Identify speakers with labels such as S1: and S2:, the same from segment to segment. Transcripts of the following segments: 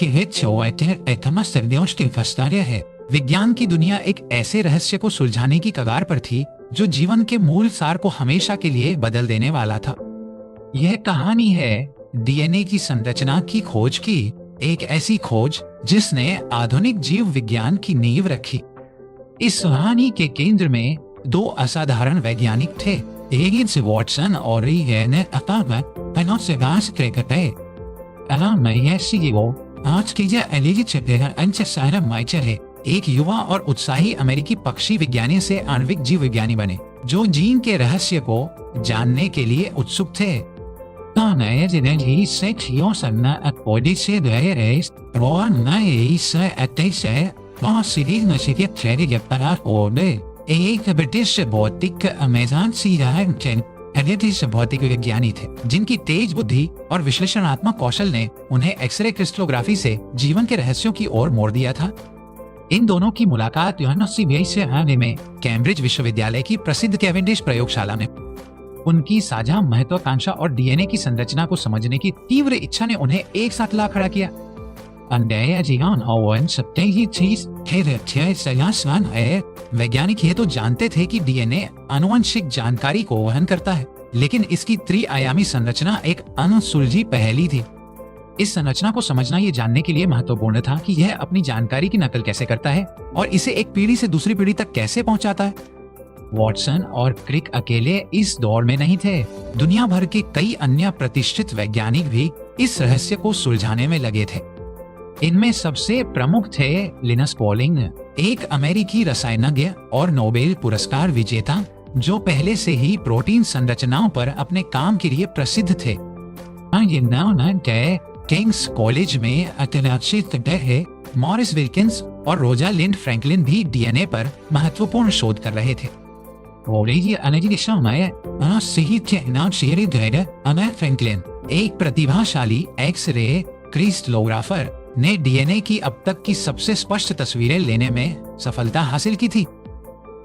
S1: कि है। विज्ञान की दुनिया एक ऐसे रहस्य को सुलझाने की कगार पर थी जो जीवन के मूल सार को हमेशा के लिए बदल देने वाला था। यह कहानी है डीएनए की संरचना की खोज की, एक ऐसी खोज जिसने आधुनिक जीव विज्ञान की नींव रखी। इस कहानी के केंद्र में दो असाधारण वैज्ञानिक थे, एगिन्स वॉटसन और आज की एक युवा और उत्साही अमेरिकी पक्षी विज्ञानी से आणविक जीव विज्ञानी बने जो जीन के रहस्य को जानने के लिए उत्सुक थे। एक ब्रिटिश भौतिक भौतिक विज्ञानी थे जिनकी तेज बुद्धि और विश्लेषणात्मक कौशल ने उन्हें एक्सरे क्रिस्टलोग्राफी से जीवन के रहस्यों की ओर मोड़ दिया था। इन दोनों की मुलाकात में कैम्ब्रिज विश्वविद्यालय की प्रसिद्ध कैवेंडिश प्रयोगशाला में। उनकी साझा महत्वाकांक्षा और डीएनए की संरचना को समझने की तीव्र इच्छा ने उन्हें एक साथ ला खड़ा किया। वैज्ञानिक ये तो जानते थे कि डीएनए आनुवंशिक जानकारी को वहन करता है, लेकिन इसकी त्रिआयामी संरचना एक अनसुलझी पहेली थी। इस संरचना को समझना ये जानने के लिए महत्वपूर्ण था कि यह अपनी जानकारी की नकल कैसे करता है और इसे एक पीढ़ी से दूसरी पीढ़ी तक कैसे पहुंचाता है। वॉटसन और क्रिक अकेले इस दौर में नहीं थे। दुनिया भर के कई अन्य प्रतिष्ठित वैज्ञानिक भी इस रहस्य को सुलझाने में लगे थे। इनमें सबसे प्रमुख थे लिनस पॉलिंग, एक अमेरिकी रसायनज्ञ और नोबेल पुरस्कार विजेता जो पहले से ही प्रोटीन संरचनाओं पर अपने काम के लिए प्रसिद्ध थे। किंग्स कॉलेज में है मॉरिस विल्किंस और रोजालिंड फ्रैंकलिन भी डीएनए पर महत्वपूर्ण शोध कर रहे थे। फ्रैंकलिन, एक प्रतिभाशाली एक्स-रे क्रिस्टलोग्राफर, ने डीएनए की अब तक की सबसे स्पष्ट तस्वीरें लेने में सफलता हासिल की थी।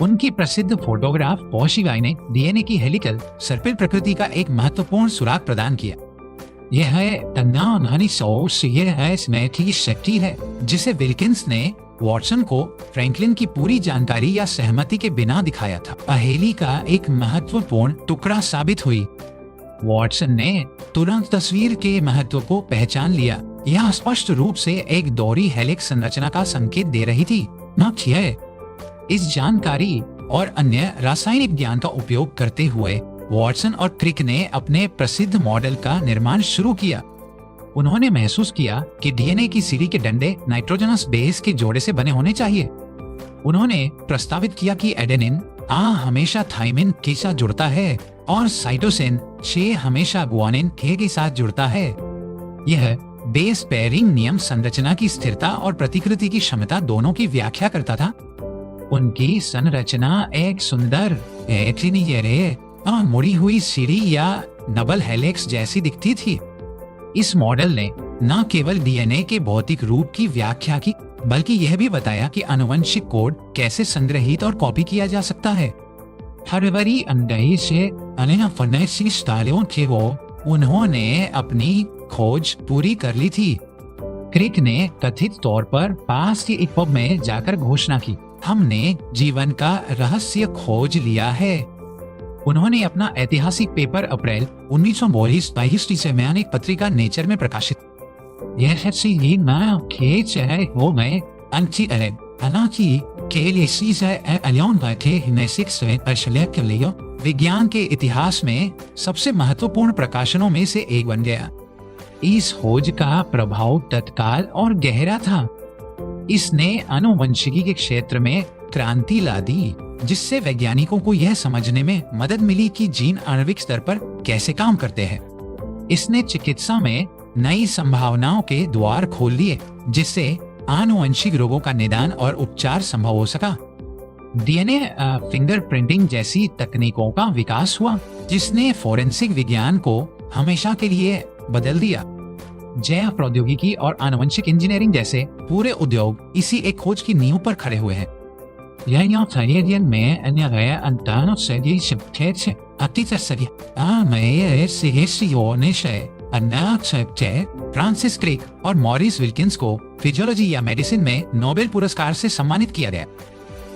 S1: उनकी प्रसिद्ध फोटोग्राफ पोशिवाई ने डीएनए की हेलिकल सर्पिल प्रकृति का एक महत्वपूर्ण सुराग प्रदान किया। यह शक्ति है जिसे विल्किंस ने वॉटसन को फ्रैंकलिन की पूरी जानकारी या सहमति के बिना दिखाया था। पहेली का एक महत्वपूर्ण टुकड़ा साबित हुई। वॉटसन ने तुरंत तस्वीर के महत्व को पहचान लिया। यह स्पष्ट रूप से एक दोहरी हेलिक्स संरचना का संकेत दे रही थी। इस जानकारी और अन्य रासायनिक ज्ञान का उपयोग करते हुए वॉटसन और क्रिक ने अपने प्रसिद्ध मॉडल का निर्माण शुरू किया। उन्होंने महसूस किया कि डीएनए की सीढ़ी के डंडे नाइट्रोजनस बेस के जोड़े से बने होने चाहिए। उन्होंने प्रस्तावित किया कि एडेनिन हमेशा थाइमिन के साथ जुड़ता है और साइटोसिन हमेशा गुआनिन के साथ जुड़ता है। यह बेस पेयरिंग नियम संरचना की स्थिरता और प्रतिकृति की क्षमता दोनों की व्याख्या करता था। उनकी संरचना एक सुंदर मुड़ी हुई सीढ़ी या डबल हेलिक्स जैसी दिखती थी। इस मॉडल ने न केवल डीएनए के भौतिक रूप की व्याख्या की, बल्कि यह भी बताया कि आनुवंशिक कोड कैसे संग्रहित और कॉपी किया जा सकता है। फरवरी 19 उन्होंने अपनी खोज पूरी कर ली थी। क्रिक ने कथित तौर पर पास की एक पब में जाकर घोषणा की, हमने जीवन का रहस्य खोज लिया है। उन्होंने अपना ऐतिहासिक पेपर अप्रैल 1922 से मैंने पत्रिका नेचर में प्रकाशित। यह हो गए विज्ञान के इतिहास में सबसे महत्वपूर्ण प्रकाशनों में से एक बन गया। इस खोज का प्रभाव तत्काल और गहरा था। इसने आनुवंशिकी के क्षेत्र में क्रांति ला दी, जिससे वैज्ञानिकों को यह समझने में मदद मिली कि जीन आणविक स्तर पर कैसे काम करते हैं। इसने चिकित्सा में नई संभावनाओं के द्वार खोल दिए, जिससे आनुवंशिक रोगों का निदान और उपचार संभव हो सका। डीएनए फिंगरप्रिंटिंग जैसी तकनीकों का विकास हुआ, जिसने फोरेंसिक विज्ञान को हमेशा के लिए बदल दिया। जैव प्रौद्योगिकी और आनुवंशिक इंजीनियरिंग जैसे पूरे उद्योग इसी एक खोज की नींव पर खड़े हुए हैं। Jag säger med när jag antar säger acceptance attitasari मैं सेसियोने से अनाक्सेप्टे फ्रांसिस क्रिक और मॉरिस विल्किंस को फिजियोलॉजी या मेडिसिन में नोबेल पुरस्कार से सम्मानित किया गया।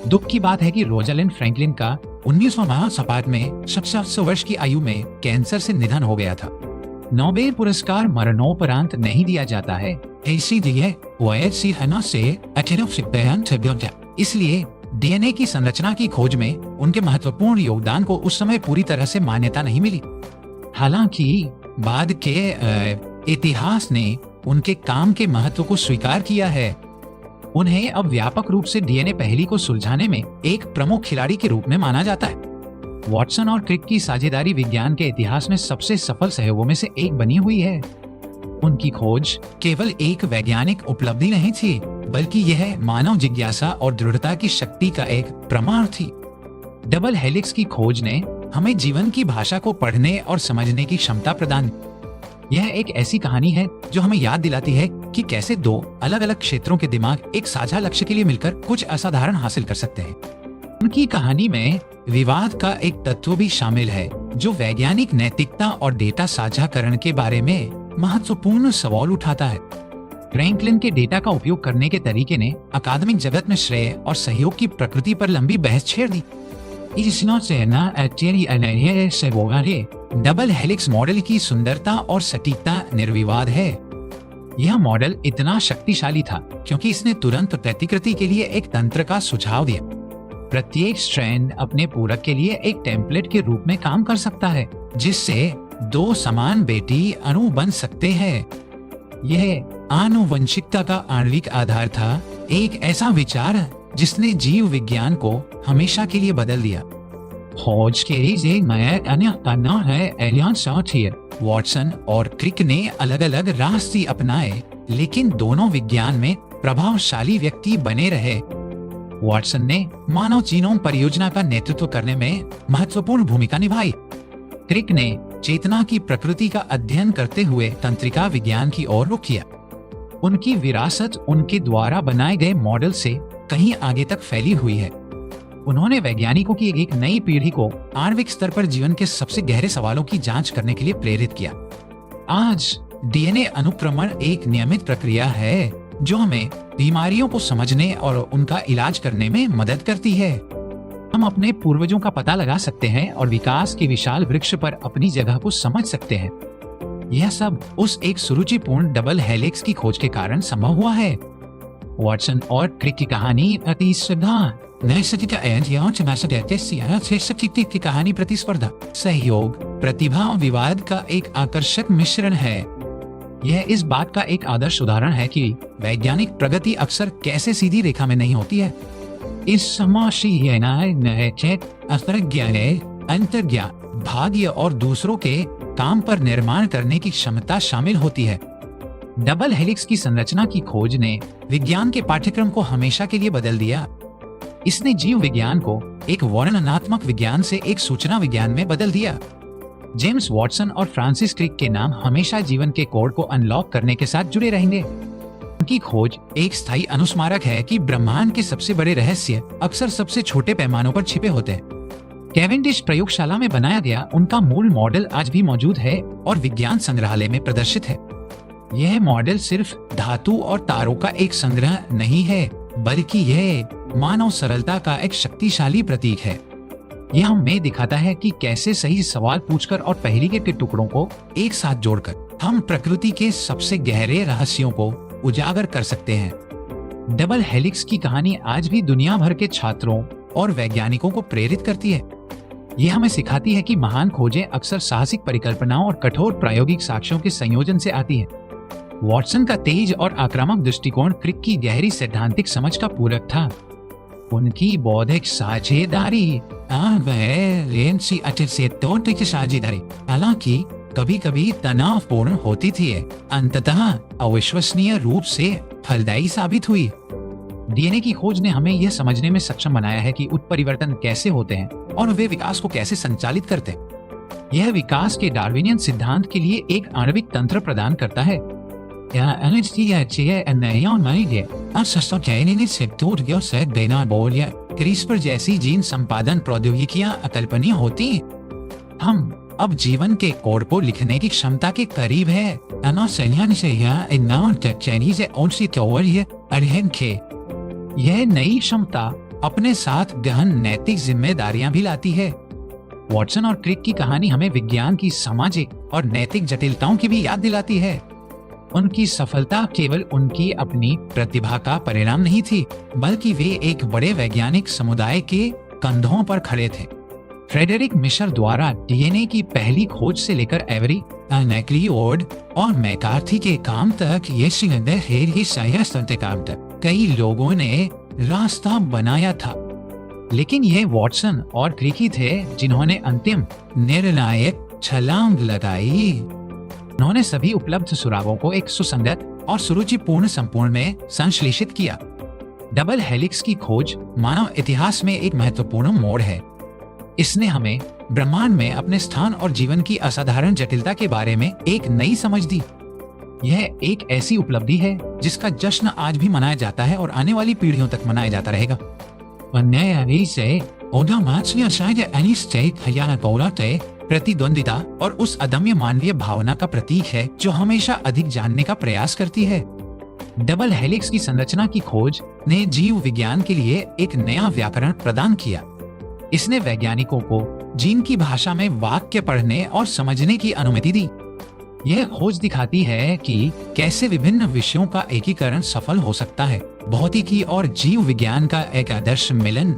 S1: दुख की बात है कि रोजालिंड फ्रैंकलिन का 19वां सपाट में 67 वर्ष की आयु में कैंसर से निधन हो गया था। नोबेल पुरस्कार मरणोपरांत नहीं दिया जाता है, इसीलिए वो ऐसी हना से इसलिए डीएनए की संरचना की खोज में उनके महत्वपूर्ण योगदान को उस समय पूरी तरह से मान्यता नहीं मिली। हालांकि बाद के इतिहास ने उनके काम के महत्व को स्वीकार किया है। उन्हें अब व्यापक रूप से डीएनए पहेली को सुलझाने में एक प्रमुख खिलाड़ी के रूप में माना जाता है। वॉटसन और क्रिक की साझेदारी विज्ञान के इतिहास में सबसे सफल सहयोगों में से एक बनी हुई है। उनकी खोज केवल एक वैज्ञानिक उपलब्धि नहीं थी, बल्कि यह मानव जिज्ञासा और दृढ़ता की शक्ति का एक प्रमाण थी। डबल हेलिक्स की खोज ने हमें जीवन की भाषा को पढ़ने और समझने की क्षमता प्रदान। यह एक ऐसी कहानी है जो हमें याद दिलाती है कि कैसे दो अलग अलग क्षेत्रों के दिमाग एक साझा लक्ष्य के लिए मिलकर कुछ असाधारण हासिल कर सकते हैं। उनकी कहानी में विवाद का एक तत्व भी शामिल है, जो वैज्ञानिक नैतिकता और डेटा साझाकरण के बारे में महत्वपूर्ण सवाल उठाता है। फ्रैंकलिन के डेटा का उपयोग करने के तरीके ने अकादमिक जगत में श्रेय और सहयोग की प्रकृति पर लंबी बहस छेड़ दी। डबल हेलिक्स मॉडल की सुंदरता और सटीकता निर्विवाद है। यह मॉडल इतना शक्तिशाली था क्योंकि इसने तुरंत प्रतिकृति के लिए एक तंत्र का सुझाव दिया। प्रत्येक स्ट्रैंड अपने पूरक के लिए एक टेम्पलेट के रूप में काम कर सकता है, जिससे दो समान बेटी अणु बन सकते हैं। यह आनुवंशिकता का आणविक आधार था, एक ऐसा विचार जिसने जीव विज्ञान को हमेशा के लिए बदल दिया। खोज के लिए नया करना है एलियन सॉफ्टवेयर। वॉटसन और क्रिक ने अलग अलग रास्ते अपनाए, लेकिन दोनों विज्ञान में प्रभावशाली व्यक्ति बने रहे। वॉटसन ने मानव जीनोम परियोजना का नेतृत्व करने में महत्वपूर्ण भूमिका निभाई। क्रिक ने चेतना की प्रकृति का अध्ययन करते हुए तंत्रिका विज्ञान की ओर रुख किया। उनकी विरासत उनके द्वारा बनाए गए मॉडल से कहीं आगे तक फैली हुई है। उन्होंने वैज्ञानिकों की एक नई पीढ़ी को आणविक स्तर पर जीवन के सबसे गहरे सवालों की जांच करने के लिए प्रेरित किया। आज डीएनए अनुक्रमण एक नियमित प्रक्रिया है जो हमें बीमारियों को समझने और उनका इलाज करने में मदद करती है। हम अपने पूर्वजों का पता लगा सकते हैं और विकास के विशाल वृक्ष पर अपनी जगह को समझ सकते हैं। यह सब उस एक सुरुचिपूर्ण डबल हेलिक्स की खोज के कारण संभव हुआ है। वॉटसन और क्रिक की कहानी प्रतिस्पर्धा की कहानी प्रतिस्पर्धा, सहयोग, प्रतिभा और विवाद का एक आकर्षक मिश्रण है। यह इस बात का एक आदर्श उदाहरण है कि वैज्ञानिक प्रगति अक्सर कैसे सीधी रेखा में नहीं होती है। इस अंतर्ज्ञान, भाग्य और दूसरों के काम पर निर्माण करने की क्षमता शामिल होती है। डबल हेलिक्स की संरचना की खोज ने विज्ञान के पाठ्यक्रम को हमेशा के लिए बदल दिया। इसने जीव विज्ञान को एक वर्णनात्मक विज्ञान से एक सूचना विज्ञान में बदल दिया। जेम्स वॉटसन और फ्रांसिस क्रिक के नाम हमेशा जीवन के कोड को अनलॉक करने के साथ जुड़े रहेंगे। उनकी खोज एक स्थायी अनुस्मारक है कि ब्रह्मांड के सबसे बड़े रहस्य अक्सर सबसे छोटे पैमानों पर छिपे होते हैं। कैवेंडिश प्रयोगशाला में बनाया गया उनका मूल मॉडल आज भी मौजूद है और विज्ञान संग्रहालय में प्रदर्शित है। यह मॉडल सिर्फ धातु और तारों का एक संग्रह नहीं है, बल्कि यह मानव सरलता का एक शक्तिशाली प्रतीक है। यह हमें दिखाता है कि कैसे सही सवाल पूछकर और पहेली के टुकड़ों को एक साथ जोड़कर हम प्रकृति के सबसे गहरे रहस्यों को उजागर कर सकते हैं। डबल हेलिक्स की कहानी आज भी दुनिया भर के छात्रों और वैज्ञानिकों को प्रेरित करती है। यह हमें सिखाती है कि महान खोजें अक्सर साहसिक परिकल्पनाओं और कठोर प्रायोगिक साक्ष्यों के संयोजन से आती है। वॉटसन का तेज और आक्रामक दृष्टिकोण क्रिक की गहरी सैद्धांतिक समझ का पूरक था। उनकी बौद्धिक साझेदारी हालांकि कभी कभी तनावपूर्ण होती थी, अंततः अविश्वसनीय रूप से फलदायी साबित हुई। डीएनए की खोज ने हमें यह समझने में सक्षम बनाया है कि उत्परिवर्तन कैसे होते हैं और वे विकास को कैसे संचालित करते हैं। यह विकास के डार्विनियन सिद्धांत के लिए एक आणविक तंत्र प्रदान करता है। क्रिस्पर जैसी जीन संपादन प्रौद्योगिकियां अकल्पनीय होती, हम अब जीवन के कोड को लिखने की क्षमता के करीब है। यह नई क्षमता अपने साथ गहन नैतिक जिम्मेदारियां भी लाती है। वॉटसन और क्रिक की कहानी हमें विज्ञान की सामाजिक और नैतिक जटिलताओं की भी याद दिलाती है। उनकी सफलता केवल उनकी अपनी प्रतिभा का परिणाम नहीं थी, बल्कि वे एक बड़े वैज्ञानिक समुदाय के कंधों पर खड़े थे। फ्रेडरिक मिशर द्वारा डीएनए की पहली खोज से लेकर एवरी मैक्लिओड और मैकार्थी के काम तक काम तक कई लोगों ने रास्ता बनाया था, लेकिन ये वॉटसन और क्रिक ही थे जिन्होंने अंतिम निर्णायक छलांग लगाई। उन्होंने सभी उपलब्ध सुरागों को एक सुसंगत और सुरुचिपूर्ण संपूर्ण में संश्लेषित किया। डबल हेलिक्स की खोज मानव इतिहास में एक महत्वपूर्ण मोड़ है। इसने हमें ब्रह्मांड में अपने स्थान और जीवन की असाधारण जटिलता के बारे में एक नई समझ दी। यह एक ऐसी उपलब्धि है जिसका जश्न आज भी मनाया जाता है और आने वाली पीढ़ियों तक मनाया जाता रहेगा। प्रतिद्वंदिता और उस अदम्य मानवीय भावना का प्रतीक है जो हमेशा अधिक जानने का प्रयास करती है। डबल हेलिक्स की संरचना की खोज ने जीव विज्ञान के लिए एक नया व्याकरण प्रदान किया। इसने वैज्ञानिकों को जीन की भाषा में वाक्य पढ़ने और समझने की अनुमति दी। यह खोज दिखाती है कि कैसे विभिन्न विषयों का एकीकरण सफल हो सकता है। भौतिकी और जीव विज्ञान का एक आदर्श मिलन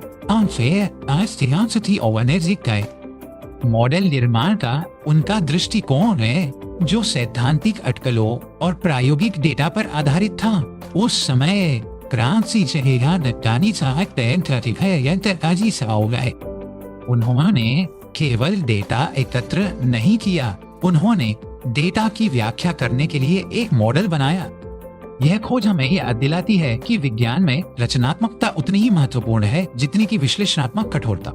S1: मॉडल निर्माण का उनका दृष्टिकोण है, जो सैद्धांतिक अटकलों और प्रायोगिक डेटा पर आधारित था। उस समय उन्होंने केवल डेटा एकत्र नहीं किया, उन्होंने डेटा की व्याख्या करने के लिए एक मॉडल बनाया। यह खोज हमें याद दिलाती है कि विज्ञान में रचनात्मकता उतनी ही महत्वपूर्ण है जितनी की विश्लेषणात्मक कठोरता।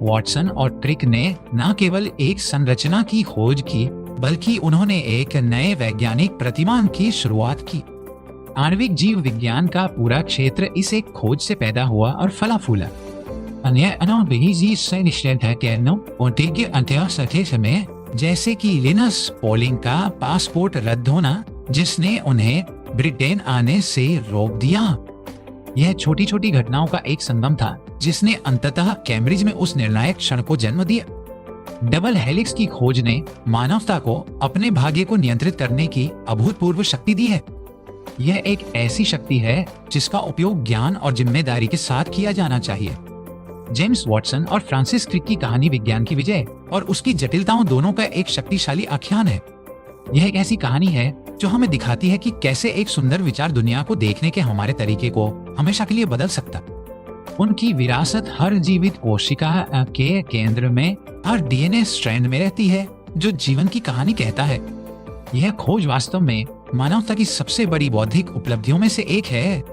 S1: वॉटसन और क्रिक ने न केवल एक संरचना की खोज की, बल्कि उन्होंने एक नए वैज्ञानिक प्रतिमान की शुरुआत की। आणविक जीव विज्ञान का पूरा क्षेत्र इस एक खोज से पैदा हुआ और फला फूला। जैसे कि लिनस पॉलिंग का पासपोर्ट रद्द होना, जिसने उन्हें ब्रिटेन आने से रोक दिया। यह छोटी छोटी घटनाओं का एक संगम था जिसने अंततः कैम्ब्रिज में उस निर्णायक क्षण को जन्म दिया। डबल हेलिक्स की खोज ने मानवता को अपने भाग्य को नियंत्रित करने की अभूतपूर्व शक्ति दी है। यह एक ऐसी शक्ति है जिसका उपयोग ज्ञान और जिम्मेदारी के साथ किया जाना चाहिए। जेम्स वॉटसन और फ्रांसिस क्रिक की कहानी विज्ञान की विजय और उसकी जटिलताओं दोनों का एक शक्तिशाली आख्यान है। यह एक ऐसी कहानी है जो हमें दिखाती है कि कैसे एक सुंदर विचार दुनिया को देखने के हमारे तरीके को हमेशा के लिए बदल सकता। उनकी विरासत हर जीवित कोशिका के केंद्र में, हर डीएनए स्ट्रैंड में रहती है जो जीवन की कहानी कहता है। यह खोज वास्तव में मानवता की सबसे बड़ी बौद्धिक उपलब्धियों में से एक है।